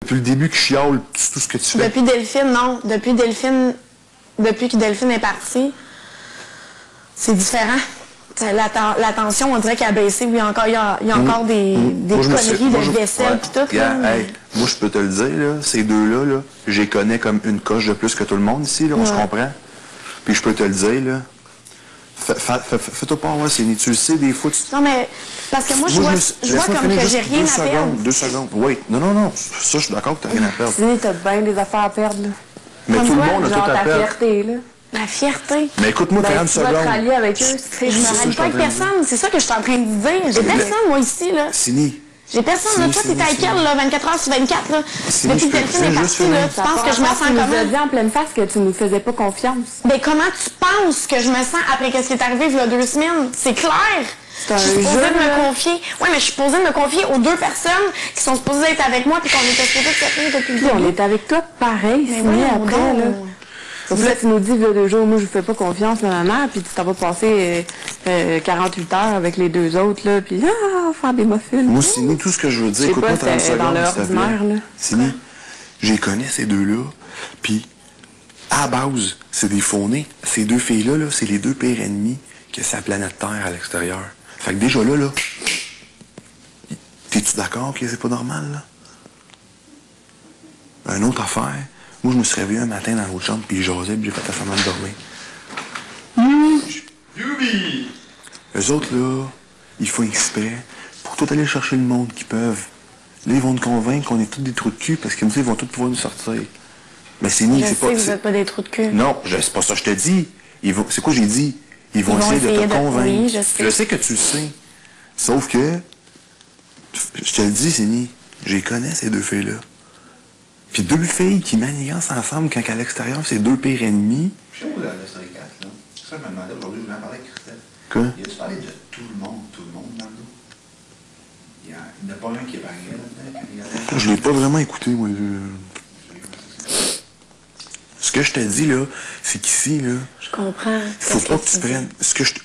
Depuis le début que je chiale tout ce que tu fais? Depuis Delphine, non. Depuis que Delphine est partie, c'est différent. La tension, on dirait qu'elle a baissé. Oui, il y a encore des conneries de vaisselle et tout. Moi, je peux te le dire, là, ces deux-là, là, je les connais comme une coche de plus que tout le monde ici, là, on se comprend. Puis je peux te le dire, là. Fais-toi pas avoir, Céline. Tu le sais, des fois, tu... Non, mais parce que moi, je vois comme que j'ai rien à perdre. 2 secondes. Oui. Non. Ça, je suis d'accord que t'as rien à perdre. Céline, t'as bien des affaires à perdre, là. Mais tout le monde a tout à perdre. Ta fierté, là. Ma fierté. Mais écoute-moi 30 secondes. Tu vas te rallier avec eux. Je me rallie pas avec personne. C'est ça que je suis en train de dire. J'ai personne, moi, ici, là. Céline. J'ai personne, là. Toi, t'es avec elle, là, 24 heures sur 24, là. Depuis que Delphine est partie, là, tu penses que je me sens comment? Tu nous as dit en pleine face que tu nous faisais pas confiance. Mais comment tu penses que je me sens après ce qui est arrivé il y a 2 semaines? C'est clair! Je suis supposée de me confier. Oui, mais je suis supposée de me confier aux 2 personnes qui sont supposées être avec moi puis qu'on était supposés s'appeler depuis le début. On est avec toi pareil, Céline, après, là. Donc là, tu nous dis, il y a 2 jours, moi, je vous fais pas confiance, maman, puis tu t'en vas passer 48 heures avec les 2 autres, là, puis faire des muffins. Moi, Céline, tout ce que je veux dire, écoute-moi 30 secondes, dans l'ordinaire, là. Céline, je les connais, ces deux-là, puis à la base, c'est des faux-nés. Ces 2 filles-là, là, c'est les 2 pires ennemis que c'est la planète Terre à l'extérieur. Fait que déjà là, t'es-tu d'accord que c'est pas normal, là? Une autre affaire, moi, je me suis réveillé un matin dans l'autre chambre, puis je jasais, puis j'ai fait semblant de dormir. Youbi! Eux autres, là, ils font exprès pour tout aller chercher le monde qu'ils peuvent. Là, ils vont nous convaincre qu'on est tous des trous de cul, parce qu'ils me disent qu'ils vont tous pouvoir nous sortir. Mais c'est ni, c'est pas... Je sais que vous n'êtes pas des trous de cul. Non, c'est pas ça que je te dis. C'est quoi j'ai dit? Ils vont essayer de te convaincre. Oui, je sais que tu le sais. Sauf que, je te le dis, Céline, je les connais, ces 2 filles-là. Puis 2 filles qui manigancent ensemble quand à l'extérieur, c'est 2 pires ennemis. Je sais où la série 4, là. Ça, je me demandais aujourd'hui, je voulais en parler avec Christelle. Quoi? Il a-tu parlé de tout le monde dans le dos? Il n'y en a pas un qui est barré là-dedans. Je l'ai pas vraiment écouté, moi. Ce que je te dis, là, c'est qu'ici, là... Je comprends. Faut pas que tu prennes...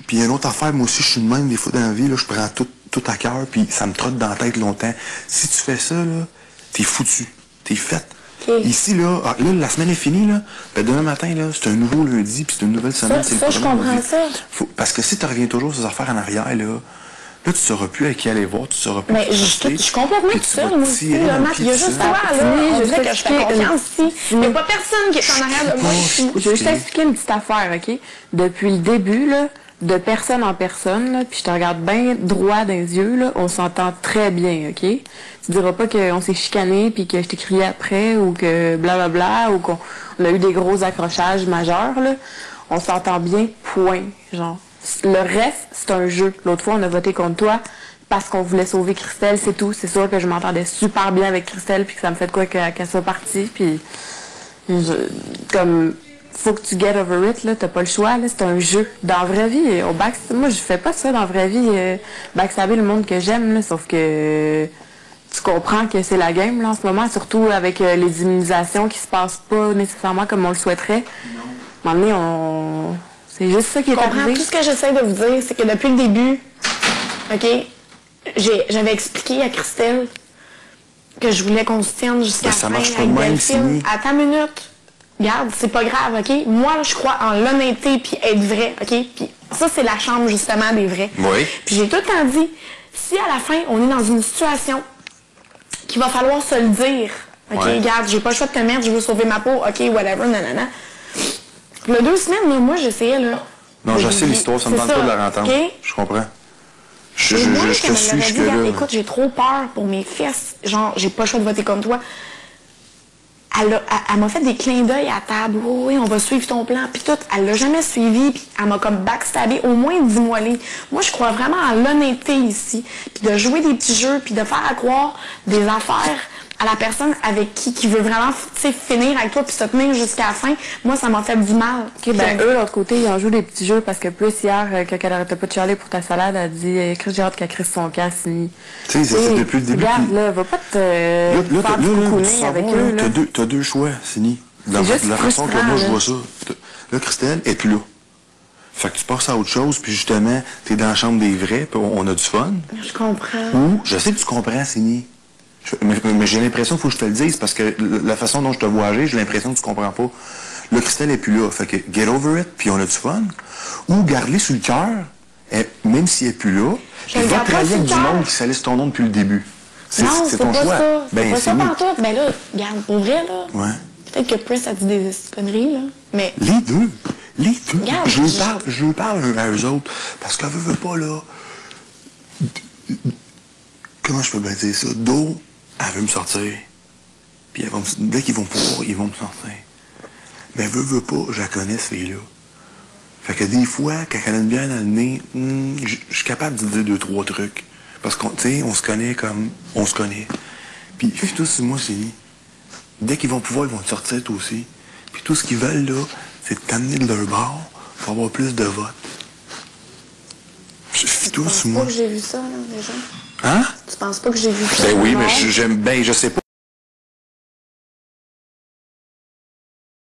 Puis il y a une autre affaire, moi aussi, je suis de même, des fois, dans la vie, là, je prends tout à cœur, puis ça me trotte dans la tête longtemps. Si tu fais ça, là, t'es foutu. T'es faite. Okay. Ici, là, la semaine est finie, là. Ben, demain matin, là, c'est un nouveau lundi, puis c'est une nouvelle semaine. Ça, je comprends ça. Parce que si tu reviens toujours sur ces affaires en arrière, là, tu sauras plus à qui aller voir, tu sauras plus. Mais je suis complètement toute seule, moi aussi, là, Matt. Il y a juste toi, là. On dirait que je fais confiance ici. Il n'y a pas personne qui est en arrière de moi ici. Je vais juste t'expliquer une petite affaire, OK? Depuis le début, là, de personne en personne, là, puis je te regarde bien droit dans les yeux, là, on s'entend très bien, OK? Tu diras pas qu'on s'est chicané puis que je t'ai crié après ou que blablabla ou qu'on a eu des gros accrochages majeurs, là. On s'entend bien, point, genre. Le reste, c'est un jeu. L'autre fois, on a voté contre toi parce qu'on voulait sauver Christelle, c'est tout. C'est sûr que je m'entendais super bien avec Christelle puis que ça me fait de quoi qu'elle soit partie, puis comme... Faut que tu get over it, là, t'as pas le choix, là, c'est un jeu. Dans la vraie vie, moi, je fais pas ça dans la vraie vie, backstabber le monde que j'aime, là, sauf que tu comprends que c'est la game, là, en ce moment, surtout avec les immunisations qui se passent pas nécessairement comme on le souhaiterait. Non. À un moment donné, c'est juste ça qui est arrivé. Tout ce que j'essaie de vous dire, c'est que depuis le début, OK, j'avais expliqué à Christelle que je voulais qu'on se tienne jusqu'à la fin avec Delphine. Attends une minute. Regarde, c'est pas grave, OK? Moi, je crois en l'honnêteté puis être vrai, OK? Puis ça, c'est la chambre, justement, des vrais. Oui. Puis j'ai tout le temps dit, si à la fin, on est dans une situation qu'il va falloir se le dire, OK? Regarde, j'ai pas le choix de te mettre, je veux sauver ma peau, OK, whatever, nanana. Puis le 2 semaines, là, moi, j'essayais, là... Non, je sais l'histoire, ça me tente pas de la entendre. Okay? Je comprends. Je te suis jusque-là. Écoute, j'ai trop peur pour mes fesses. Genre, j'ai pas le choix de voter comme toi. Elle m'a fait des clins d'œil à table. Oh, oui, on va suivre ton plan. Puis tout, elle l'a jamais suivi. Puis elle m'a comme backstabé. Au moins 10 mois. Moi, je crois vraiment à l'honnêteté ici. Puis de jouer des petits jeux. Puis de faire croire des affaires à la personne avec qui veut vraiment finir avec toi puis se tenir jusqu'à la fin. Moi, ça m'a fait du mal. Okay, ben, eux, de l'autre côté, ils ont joué des petits jeux parce que plus hier, quand elle arrêtait pas de chialer pour ta salade, elle dit Chris, j'ai hâte qu'elle crisse son camp. Tu sais, c'est depuis le début. Regarde, là, va pas te faire du cocooning avec eux. T'as 2 choix, Céline. De la façon que moi je vois ça. Là, Christelle est plus là. Fait que tu passes à autre chose, puis justement, t'es dans la chambre des vrais, puis on a du fun. Je comprends. Ou, je sais que tu comprends, Céline. Mais j'ai l'impression qu'il faut que je te le dise, parce que la façon dont je te vois agir, j'ai l'impression que tu comprends pas. Là, Christelle est plus là. Fait que get over it, puis on a du fun. Ou garde-les sur le cœur, même s'il est plus là, puis va travailler avec du monde qui salisse ton nom depuis le début. Non, c'est ton choix. Ben, c'est pas pantoute. Ben là, regarde, pour vrai, là. Ouais. Peut-être que Chris a dit des conneries, là. Mais. Les deux. Regarde, je parle à eux autres. Parce qu'elle veut pas, là. Comment je peux bien dire ça? D'eau, elle veut me sortir. Puis dès qu'ils vont pouvoir, ils vont me sortir. Mais veut pas, je la connais, cette fille-là. Fait que des fois, quand elle a une bière dans le nez, je suis capable de dire 2-3 trucs. Parce qu'on, tu sais, on se connaît comme on se connaît. Puis, tout sur moi, c'est dit. Dès qu'ils vont pouvoir, ils vont te sortir, toi aussi. Puis tout ce qu'ils veulent, là, c'est de t'amener de leur bord pour avoir plus de votes. Fie tout sur moi. Tu penses pas que j'ai vu ça, là, déjà? Hein? Tu penses pas que j'ai vu ça? Ben oui, mais je sais pas.